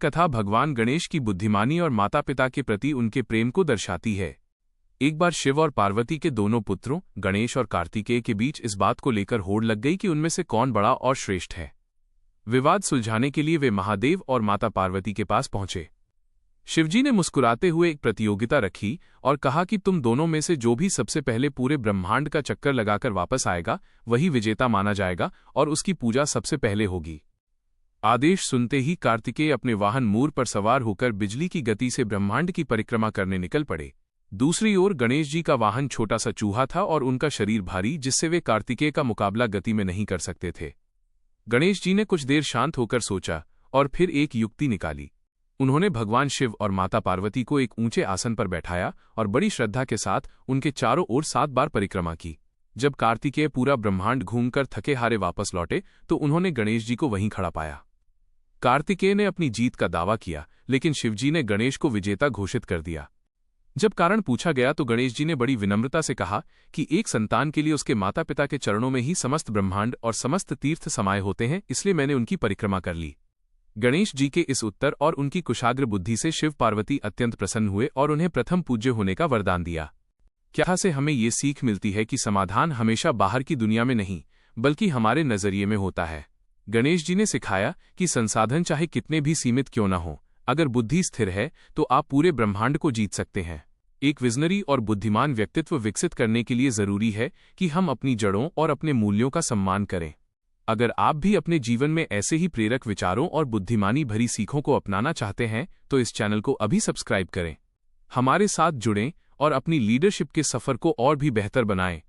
कथा भगवान गणेश की बुद्धिमानी और माता पिता के प्रति उनके प्रेम को दर्शाती है। एक बार शिव और पार्वती के दोनों पुत्रों गणेश और कार्तिकेय के बीच इस बात को लेकर होड़ लग गई कि उनमें से कौन बड़ा और श्रेष्ठ है। विवाद सुलझाने के लिए वे महादेव और माता पार्वती के पास पहुंचे। शिवजी ने मुस्कुराते हुए एक प्रतियोगिता रखी और कहा कि तुम दोनों में से जो भी सबसे पहले पूरे ब्रह्मांड का चक्कर लगाकर वापस आएगा वही विजेता माना जाएगा और उसकी पूजा सबसे पहले होगी। आदेश सुनते ही कार्तिकेय अपने वाहन मूर पर सवार होकर बिजली की गति से ब्रह्मांड की परिक्रमा करने निकल पड़े। दूसरी ओर गणेश जी का वाहन छोटा सा चूहा था और उनका शरीर भारी, जिससे वे कार्तिकेय का मुकाबला गति में नहीं कर सकते थे। गणेश जी ने कुछ देर शांत होकर सोचा और फिर एक युक्ति निकाली। उन्होंने भगवान शिव और माता पार्वती को एक ऊंचे आसन पर बैठाया और बड़ी श्रद्धा के साथ उनके चारों ओर 7 बार परिक्रमा की। जब कार्तिकेय पूरा ब्रह्मांड घूमकर थके हारे वापस लौटे तो उन्होंने गणेश जी को वहीं खड़ा पाया। कार्तिकेय ने अपनी जीत का दावा किया, लेकिन शिवजी ने गणेश को विजेता घोषित कर दिया। जब कारण पूछा गया तो गणेश जी ने बड़ी विनम्रता से कहा कि एक संतान के लिए उसके माता पिता के चरणों में ही समस्त ब्रह्मांड और समस्त तीर्थ समाये होते हैं, इसलिए मैंने उनकी परिक्रमा कर ली। गणेश जी के इस उत्तर और उनकी कुशाग्र बुद्धि से शिव पार्वती अत्यंत प्रसन्न हुए और उन्हें प्रथम पूज्य होने का वरदान दिया। क्या से हमें ये सीख मिलती है कि समाधान हमेशा बाहर की दुनिया में नहीं बल्कि हमारे नजरिए में होता है। गणेश जी ने सिखाया कि संसाधन चाहे कितने भी सीमित क्यों न हो, अगर बुद्धि स्थिर है तो आप पूरे ब्रह्मांड को जीत सकते हैं। एक विजनरी और बुद्धिमान व्यक्तित्व विकसित करने के लिए जरूरी है कि हम अपनी जड़ों और अपने मूल्यों का सम्मान करें। अगर आप भी अपने जीवन में ऐसे ही प्रेरक विचारों और बुद्धिमानी भरी सीखों को अपनाना चाहते हैं तो इस चैनल को अभी सब्सक्राइब करें। हमारे साथ जुड़ें और अपनी लीडरशिप के सफर को और भी बेहतर बनाएं।